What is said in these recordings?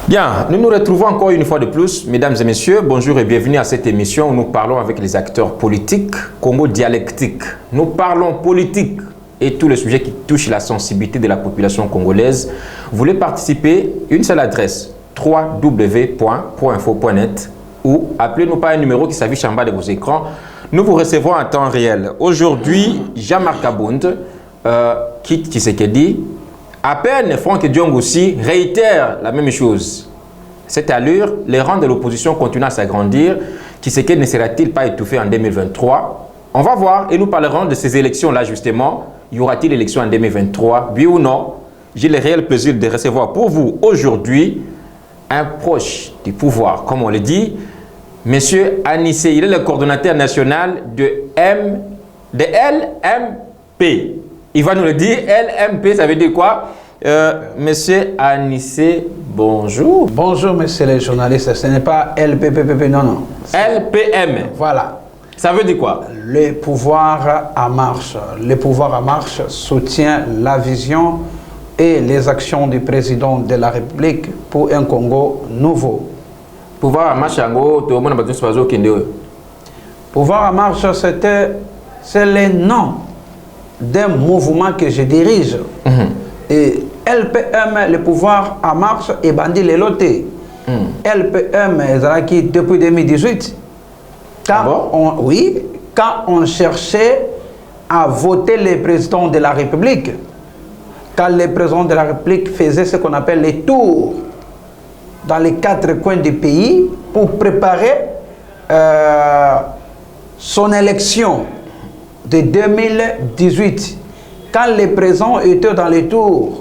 Bien, nous nous retrouvons encore une fois de plus, mesdames et messieurs. Bonjour et bienvenue à cette émission où nous parlons avec les acteurs politiques, Congo dialectique. Nous parlons politique et tous les sujets qui touchent la sensibilité de la population congolaise. Vous voulez participer? Une seule adresse, www.proinfo.net ou appelez-nous par un numéro qui s'affiche en bas de vos écrans. Nous vous recevons en temps réel. Aujourd'hui, Jean-Marc Kabound, quitte Tshisekedi. À peine, Franck Diong aussi réitère la même chose. Cette allure, les rangs de l'opposition continuent à s'agrandir. Tshisekedi ne sera-t-il pas étouffé en 2023? On va voir et nous parlerons de ces élections-là justement. Y aura-t-il élection en 2023? Oui ou non? J'ai le réel plaisir de recevoir pour vous aujourd'hui un proche du pouvoir, comme on le dit, Monsieur Anissé. Il est le coordonnateur national de LMP. Il va nous le dire. LMP, ça veut dire quoi? Monsieur Anissé, bonjour. Bonjour, monsieur les journalistes. Ce n'est pas LPPP, non. LPM. Voilà. Ça veut dire quoi? Le pouvoir en marche. Le pouvoir en marche soutient la vision et les actions du président de la République pour un Congo nouveau. Pouvoir en marche, Pouvoir en marche, c'est le nom d'un mouvement que je dirige. Et LPM, le pouvoir en marche, et bandit les lotés. LPM, depuis 2018, quand on cherchait à voter les présidents de la République, quand les présidents de la République faisaient ce qu'on appelle les tours dans les 4 coins du pays pour préparer son élection de 2018. Quand les présidents étaient dans les tours,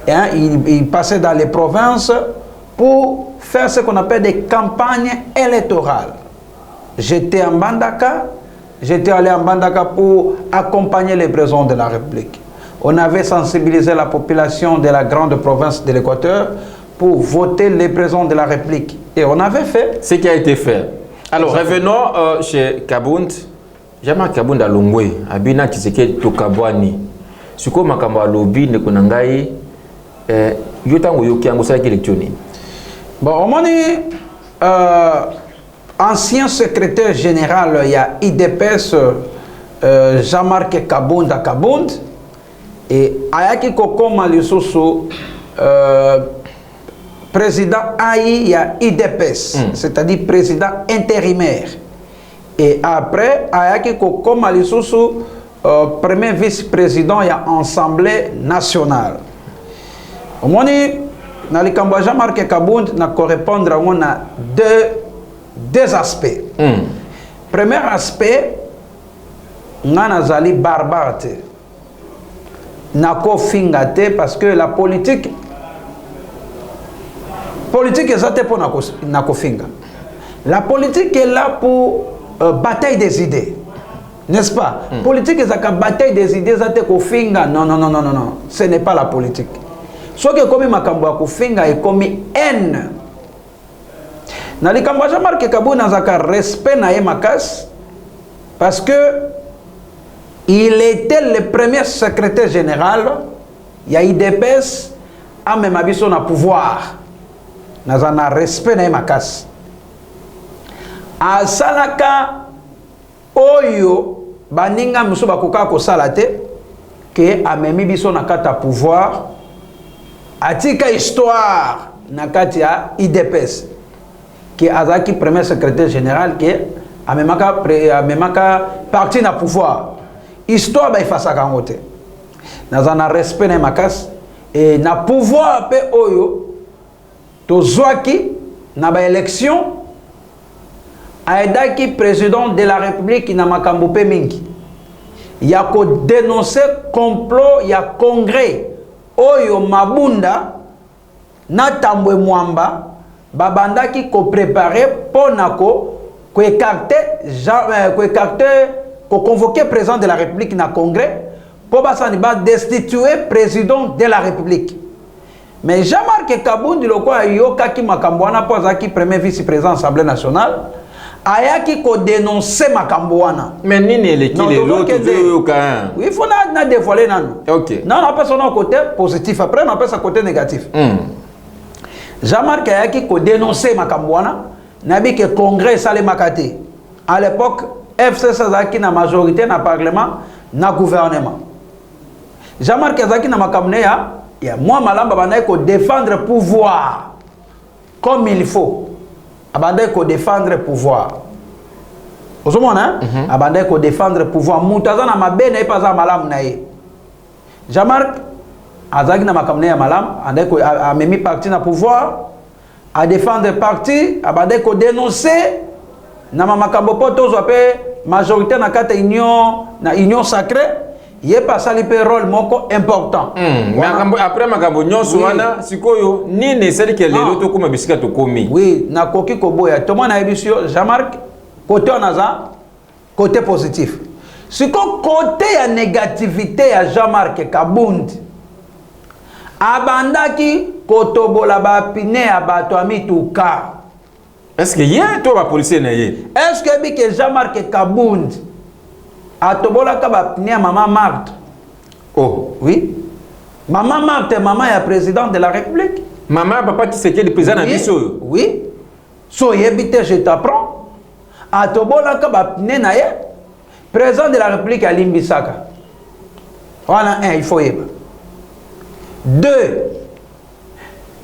hein, ils passaient dans les provinces pour faire ce qu'on appelle des campagnes électorales. J'étais en Bandaka, j'étais allé en Bandaka pour accompagner les présidents de la République. On avait sensibilisé la population de la grande province de l'Équateur pour voter les présidents de la République. Et on avait fait ce qui a été fait. Alors, revenons chez Kabound. Jean-Marc Kabound a longwe, abina Tshisekedi tokabwani. Suko makambo a lobby ne konangai, yotango yoki ango sa électionné. Bon, au moins, ancien secrétaire général, il y a IDPS, Jean-Marc Kabound à Kabound, et Ayaki Kokoma Lissoso, président AI, il y a IDPS, c'est-à-dire président intérimaire. Et après, Ayaki Kokoma Lissoso, premier vice-président, il y a Assemblée nationale. Au moins, dans les Cambodgiens, Jean-Marc Kabound n'a qu'à répondre à deux aspects. Premier aspect, Nanazali barbare. Nako fingate parce que la politique est là pour Nako finga. La politique est là pour bataille des idées. N'est-ce pas? Politique est la bataille des idées, ça te kofinga. Non. Ce n'est pas la politique. Ce que comme makambo ya kofinga est comme haine. Na li kambo Jean-Marc Kabound nazaka respect na makas parce que il était le premier secrétaire général. Il y a IDPS a même abiso na pouvoir. Nazana respect na makas. A salaka oyo baninga muso bakoka ko salate que amemi biso na kata pouvoir atika histoire na kati ya IDPS qui azaki premier secrétaire général qui amemaka parti na pouvoir histoire ba ifasa kangote nazana respect na makas et na pouvoir pe oyo tozwaki na ba élection aidaki président de la République na makambo pe mingi ya ko dénoncer complot ya congrès oyo mabunda na tambwe mwamba babandaki ko préparer ponako ko écarter ko convoquer président de la République na congrès pour basani ba destituer président de la République. Mais Jean-Marc Kabound lokwa yokaki makambo wana pozaki premier vice-président de l'Assemblée nationale ayaki ko dénoncer makambo wana. Mais nini l'autre oui, il faut na dévoiler nanu. OK. Non, on appelle son côté positif après on appelle son côté négatif. Jean-Marc ayaki ko dénoncer makambwana nabi que congrès sale makati. À l'époque FCC azaki na majorité na parlement na gouvernement. Jean-Marc azaki na makamne ya moi malamba bandai ko défendre pouvoir comme il faut. Abandai ko défendre pouvoir. Osomona abandai ko défendre pouvoir mutaza na mabene epaza malamu na ye. Jean-Marc azaki na makamne ya malam andai ko amemi parti na pouvoir a défendre parti abandai ko dénoncer na makambo poto zo pe majorité na kata union sacrée ye pasali pe rôle moko important. Mais après makambo nyonso wana sikoyo nini seli ke lelo to kuma bisika to komi. Oui, na koki koboya to mona ebisio Jean-Marc côté onaza côté positif. Siko côté ya négativité ya Jean-Marc Kabundi abandaki kotobola ba pine ya bato amituka. Est-ce que yé to ba policier na yé? Est-ce que bi que Jean-Marc Kabundi atobola ka ba pine ya maman Marthe? Oh, oui. Maman Marthe, maman ya président de la République. Maman papa qui c'est qui le président na biso? Oui. So yebite je t'apprends. Atobola ka ba pine na ye. Président de la République à Limbisaka. Voilà un, il faut y aller. 2.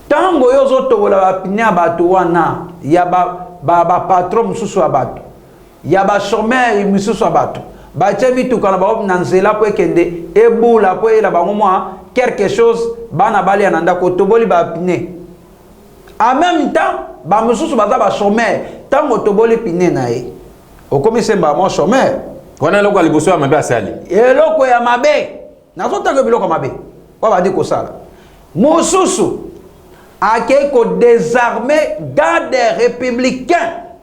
Tango yozo tobola ba pine ya bato wana, ya ba patron mususu wa bato. Ya ba chômeur mususu wa bato. Ba temi tukana ba nanzela po ekende ebula po ela ba ngomwa quelque chose bana bali ananda ko toboli ba pine. En même temps, ba mususu baza ba chômeur, tango toboli pine na ye. Okomise ba mo chômeur. Wana loko aliboso ya mabe asali. Eloko ya mabe. Nazo tango biloko mabe. Kwa ba di ko sala. Mususu akei ko désarmer garde républicain.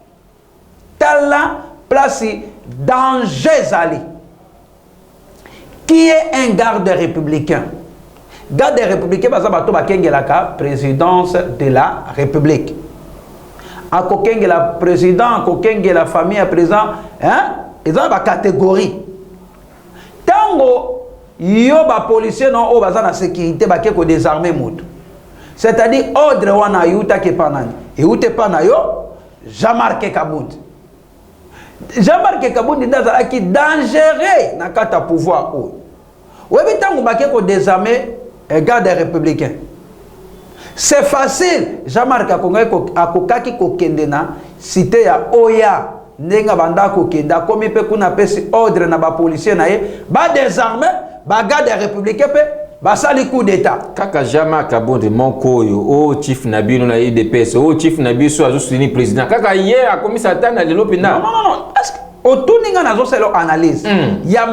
Tala place danger zali. Qui est un garde républicain? Garde républicain baza bato bakengelaka présidence de la République. Ako kengela président, ako kengela famille à président, hein? Ils ont ba catégorie. Tango yo ba policier non o baza na sécurité ba ko désarmer moto. C'est-à-dire ordre wana yuta ke panani. Et ute pana yo Jean-Marc Kabundi. Jean-Marc Kabundi ndaza ki dangereux na kata pouvoir o. Webi tango ba ko désarmer garde républicain. C'est facile. Jean-Marc akokaki kokende na cité ya Oya. Nenga banda kokenda komi pe kuna pesi ordre na ba policier na ye ba désarmer ba garde républicain pe ba sali coup d'état. Kaka Jean-Marc Kabundi monkoyo o chief na bino na IDPS o chief na biso azo soutenir président. Kaka ye a commis satana lelo pina. Non. Est-ce que otuninga nazo selo analyse. Ya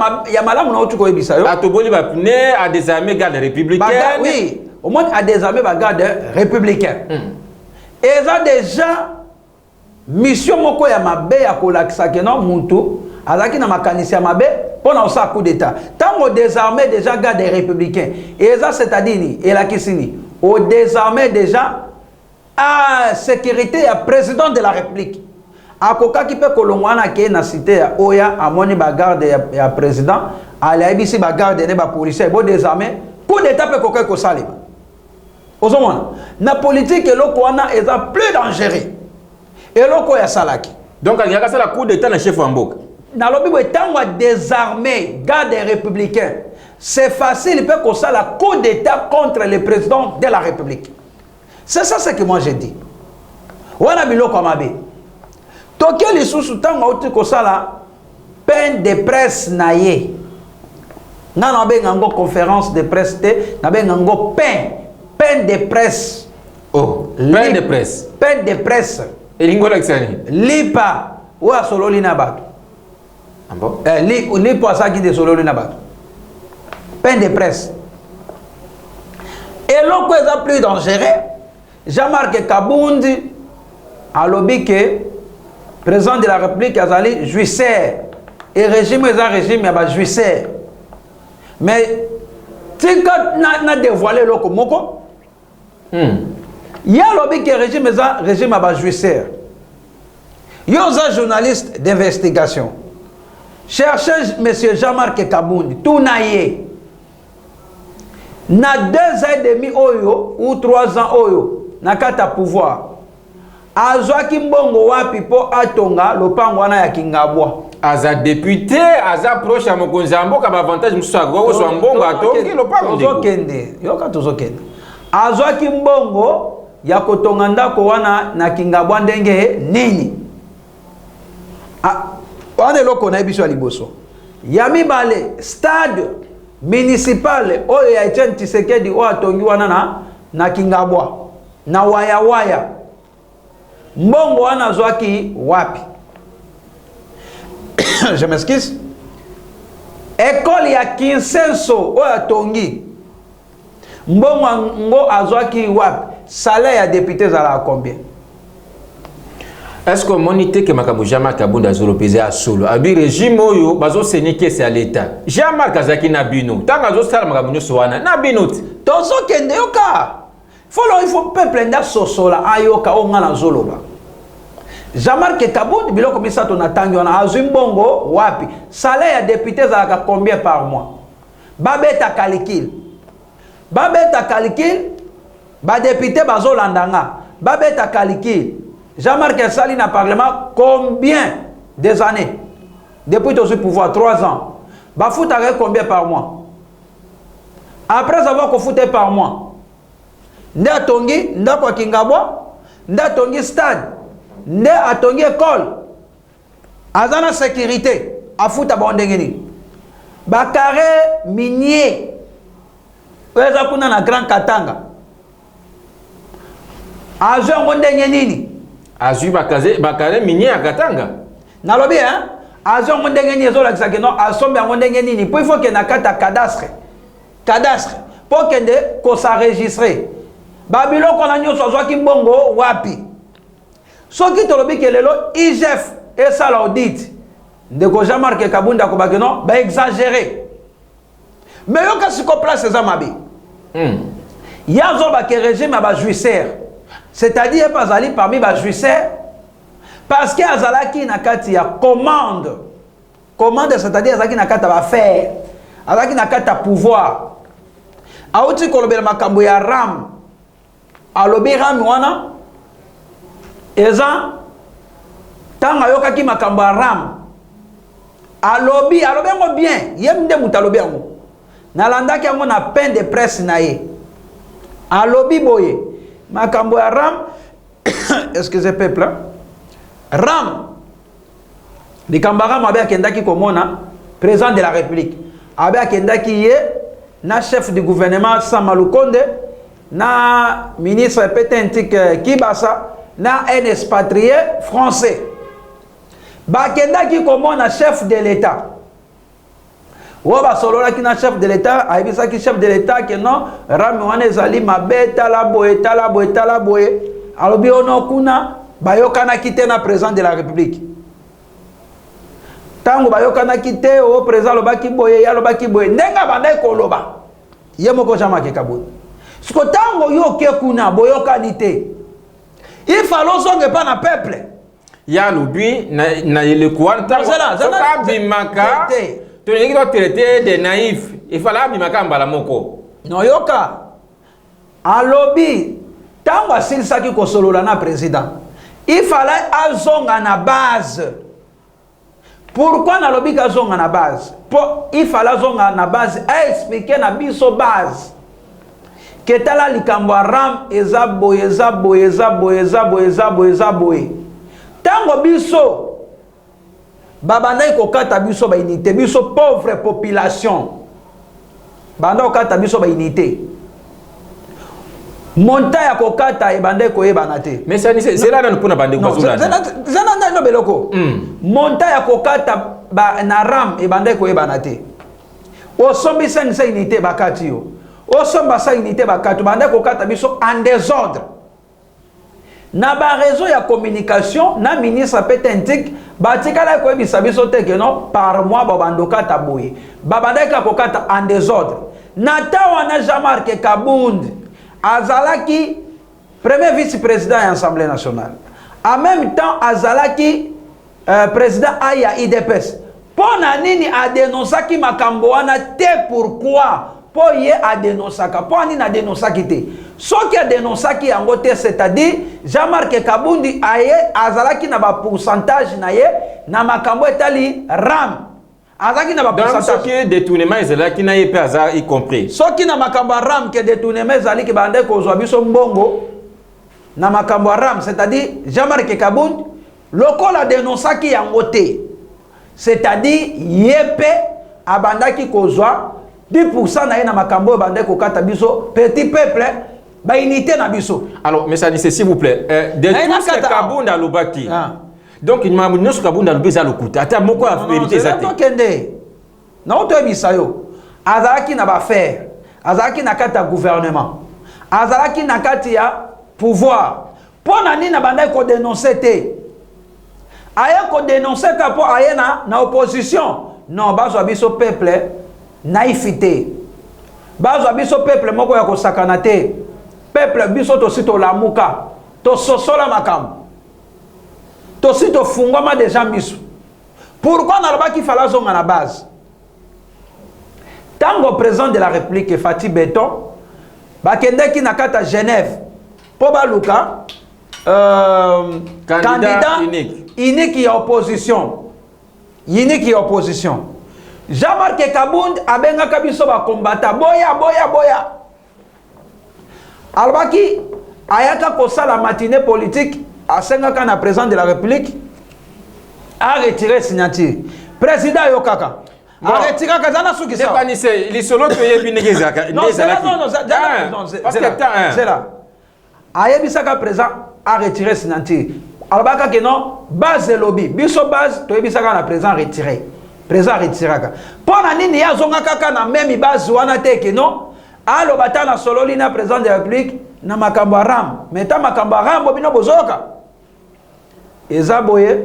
malamu na otu ko ebisa yo. Atoboli ba pne a désarmer garde républicain. Oui, au moins a désarmer ba garde républicain. Et ça déjà mission moko ya mabe ya kolakisa keno mutu azaki na makanisi ya mabe pona osa coup d'état tango désarmer déjà garde républicain et ça c'est-à-dire ni elakisini au désarmer déjà à sécurité ya président de la République akoka ki pe kolongwana ke na cité ya Oya amoni ba garde ya président ala ibisi ba garde ne ba policier bo désarmer coup d'état pe koka ko salima ozomona na politique eloko wana eza plus dangereux. Et loko ya salaki. Donc il y a la coup d'état na chef en mboka. Na lobi bo tango désarmer garde républicain. C'est facile il peut qu'on ça la coup d'état contre le président de la République. C'est ça ce que moi j'ai dit. Wana biloko mabe. Toke li susu tango uti ko ça la peine de presse na ye. Na benga ngo conférence de presse te na benga ngo peine de presse. Oh, peine de presse. Peine de presse. Lipa wa sololi na bato. Ah bon? Lipa asaki de sololi na bato. Peine de presse. Et l'autre est plus dangereux. Jean-Marc Kabundi a lobby que président de la République azali jouisseur et régime est un régime ya ba jouisseur. Mais tika na dévoilé loko moko. Il y a lobby que régime est un régime à jouisseur. Il y a un journaliste d'investigation. Cherchez M. Jean-Marc Kabundi, tout naïe. Na 2 ans et demi oyo ou 3 ans oyo, na kata pouvoir azwaki mbongo wapi po atonga lopango wana ya Kingabwa aza député aza proche ya mokonzi ya mboka ba avantage mususu akoko so mbongo atongi lopango tozokende yoka tozokende azwaki mbongo ya kotonga ndako wana na Kingabwa ndenge nini wana eloko na yebiso ya liboso ya mibale stade municipal oyo ya Etienne Tshisekedi oyo atongi wana na Kingabwa na waya waya mbongo wana azwaki wapi je m'excuse école ya Kinsenso oyo atongi mbongo ngo azwaki wapi salaire ya député zala combien est-ce que monite que makambo Jean-Marc Kabunda azolo pesé à solo abi régime oyo bazo senike c'est à l'état Jean-Marc azaki na bino tanga zo sala makambo nyoso wana na bino tozo kende yoka il faut peuple nda sosola ayoka o ngana zoloba Jean-Marc Kabunda biloko misato na tangi wana azwi mbongo wapi salaire ya député zala combien par mois babeta calcul ba député bazo landanga babeta calcul Jean-Marc Sali na parlement combien des années depuis ton pouvoir 3 ans ba fouta combien par mois après avoir ko fouté par mois nda tongi nda kwa Kingabwa nda tongi stade nda atongi école azana sécurité a fouta ba ndengeni ba carré minier weza kuna na Grand Katanga azo ndenge nini azui bakare minier à Katanga nalobi hein azo ndenge nini ezo lakisa que non asombe ndenge nini pour il faut que na kata cadastre pour que de ko s'enregistrer babiloko na nyoso azwaki mbongo wapi soki tolobi que lelo IGF et ça l'audit de ko Jean-Marc Kabunda ko ba que non ba exagérer mais yo kasi ko place za mabi yazo ba que régime ba juicière c'est-à-dire pas aller parmi les juiciers parce que azalaki na kati ya commande c'est-à-dire azalaki na kati ba faire azalaki na kati pouvoir auti kolobela makambo ya ram alobi ram wana eza tanga yokaki makambo ya ram alobi ngo bien yemde mutalobi ngo nalandaki ngo na peine de presse na ye alobi boye makambo ya ram excusez peuple ram likambo ram abe akendaki komona président de la république abe akendaki ye na chef du gouvernement Samalukonde na ministre Petentik Kibasa na un expatrié français bakendaki komona chef de l'état Woba solola ki na chef de l'état aibisa ki chef de l'état que non rami wana ezali mabe tala boye alobi ono kuna bayokana kite na président de la république tango bayokana kite o président lobaki boye ya lobaki boye ndenga bandai koloba ye moko Jean-Marc Kabunda siko tango yo ke kuna boyokani te il fallait zonge pa na peuple ya lobi na ile kwa tango soka bimaka tu n'es pas traité de naïf. Il fallait bimaka mbala moko. No yoka. Alobi tango asilsaki kosolola na président. Il fallait azonga na base. Pourquoi na lobi azonga na base? Il fallait azonga na base a expliquer na biso base. Que tala likambo ram eza boye. Tango biso babanda kokata biso ba unité biso pauvre population banda kokata biso ba unité monta ya kokata e banda ko yebana te mais c'est là nous pona bande ko zula zana no beloko monta ya kokata ba na ram e banda ko yebana te o sombi sa unité bakati yo o somba sa unité bakati banda kokata biso en désordre na ba réseau ya communication na ministre Petentik batikala ko ebisa biso te que non par mois babandoka taboye babandaka kokata en désordre na tawa na Jean-Marc Kabunda azalaki premier vice-président à l'Assemblée nationale en même temps azalaki président aya IDPS pona nini a dénoncé ki makambo wana te pourquoi pour y a dénoncé pour ani na dénoncé qui ce qui a dénoncé qui en côté c'est-à-dire Jean-Marc Kabundi aye azalaki na ba pourcentage na ye na makambo etali ram azalaki na ba pourcentage donc ce qui est détournement ezalaki na ye pe azar y compris ce qui na makambo ram que détournement ezalaki bande ko zwa biso mbongo na makambo ram c'est-à-dire Jean-Marc Kabundi lokola dénoncé qui en côté c'est-à-dire yepe abandaki ko zwa 10% na ye na makambo bande ko kata biso petit peuple ba unité na biso. Alors mais ça dit s'il vous plaît de tout ce Kabundi alobaki donc il m'a dit que Kabundi alobi za lokuta ata moko ya vérité za te kende na oto ebisa yo azalaki na ba faire azalaki na kata gouvernement azalaki na kati ya pouvoir pona nini na bande ko dénoncer te aye ko dénoncer ka po aye na opposition non bazwa biso peuple naïfité bazwa biso peuple moko ya kosakana te peuple biso tosi tolamuka tososola makambo tosi tofungwama deja miso pourquoi nalobaki fala zonga na base tango président de la république Fati Beton bakendeki na kata Genève po baluka candidat unique ya opposition Jean-Marc Kabundi abengaka biso ba combattant boya alobaki ayaka kosala matinée politique asengaka na président de la République a retiré signature président yokaka a retiré kazana suki sa dépanissé les solo to yebi negezaka non c'est là ayebisaka président a retiré signature alobaka que non base lobby biso base to yebisaka na président retiré pona nini yazonga kaka na même base wana te que non alo batana sololi na président de la République na makambo ram meta makambo ram bobino bozoka ezaboye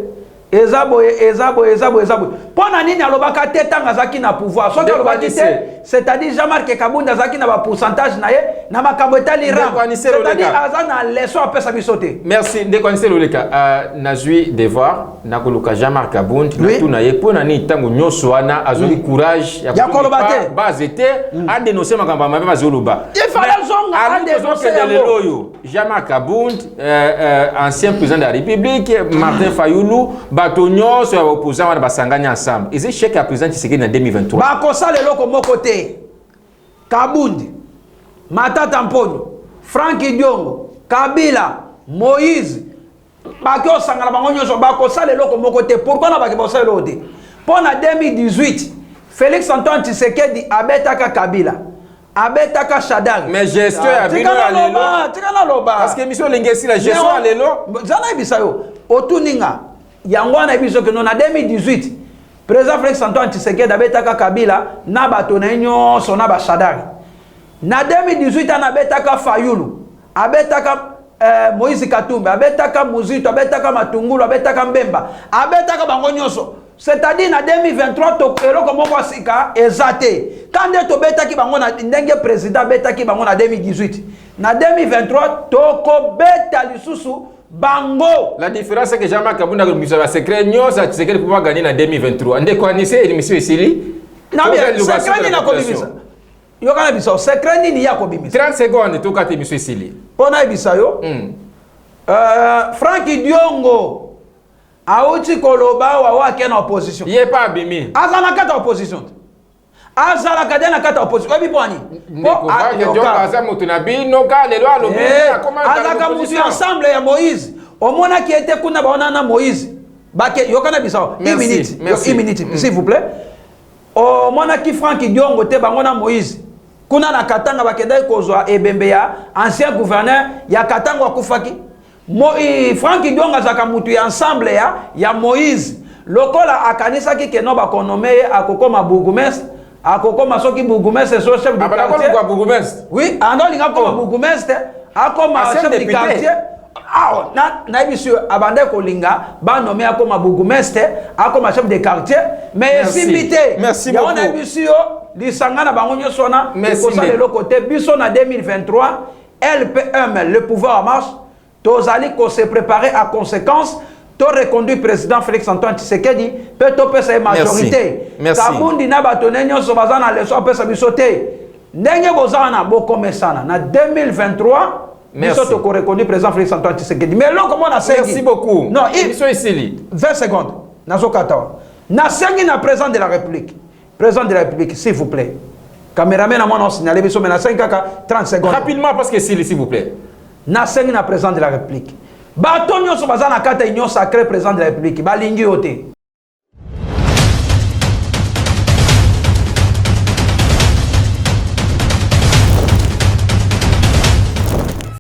pona nini alobaka te tanga zaki na pouvoir soki alobaki te c'est-à-dire Jean-Marc Kabundi zaki na ba pourcentage na ye na makambo etali ram c'est-à-dire azana leçon apesa biso te merci ndekonise loleka nazwi devoir nakoluka Jean-Marc Kabundi na tuna ye pona nini tango nyoso wana azoli courage ya koloba te base te a dénoncer makambo mabe bazoloba ifala zonga a dénoncer yango Jean-Marc Kabundi ancien président de la République Martin Fayulu batonyo so opposant wana basanganya ensemble eze chèque à président Tshisekedi en 2023 ba kosala loko moko te Kabundi Matata Mponyo Franki Diongo Kabila Moïse bako sangala bango nyoso ba kosala loko moko te pourquoi na ba kosala loko te pona 2018 Félix Antoine Tshisekedi abetaka Kabila abetaka Shadari mais gestion ya bino ya lelo tikana loba parce que mission lengesi la gestion ya lelo zana bisayo otuninga yango na biso que non na 2018 président Félix Antoine Tshisekedi abetaka Kabila na bato na nyonso na ba Shadari na 2018 ana betaka Fayulu abetaka Moïse Katumbi abetaka Muzito abetaka Matungulu abetaka Mbemba abetaka bango nyonso c'est-à-dire na 2023 to eloko moko asika ezate kande to betaki bango na ndenge président betaki bango na 2018 na 2023 toko beta lisusu bango. La différence c'est que Jean-Marc Kabundi a le secret nyo ça Tshisekedi pouvoir gagner en 2023 ndeko anise émission ici non mais secret ni na kobimisa yo kana biso secret ni ya kobimisa 30 secondes to kate émission ici pona ibisa yo Franki Diongo auti koloba wa wake na opposition yé pas bimi azana kata opposition azala kadena kata opposition ebi poni po aza moto na bino ka lelo alobi azaka musu ensemble ya Moïse omona qui était kuna baona na Moïse bake yokana bisao 1 minute 1 minute s'il vous plaît omona ki Franki Diongo te bango na Moïse kuna na Katanga bakenda kozwa ebembe ya ancien gouverneur ya Katanga akufaki Franki Diongo azaka mutu ya ensemble ya Moïse lokola akanisa ki keno ba konome akokoma bourgmestre akokoma soki bourgmestre so chef de quartier quoi bourgmestre oui andolinga koma bourgmestre akoma chef de quartier na biso abande kolinga ba nommé akoma bourgmestre akoma chef de quartier mais simité merci beaucoup ya on biso lisangana bango nyonso na ko sa le côté biso na 2023 LPM le pouvoir en marche tozali ko se préparer à conséquence to reconduit président Félix Antoine Tshisekedi peut to pesa majorité Kabundi na bato nyonso bazana leso pesa biso te ndenge bozana bokomesana na 2023 merci biso to reconnu président Félix Antoine Tshisekedi mais là comment on a merci beaucoup non il sont ici 20 secondes nazokata na sengi na président de la République s'il vous plaît caméraman à moi on signalé biso mais na 5 30 secondes rapidement parce que s'il vous plaît na sengi na président de la République bato nyonso bazana kata union sacrée président de la République balingi yote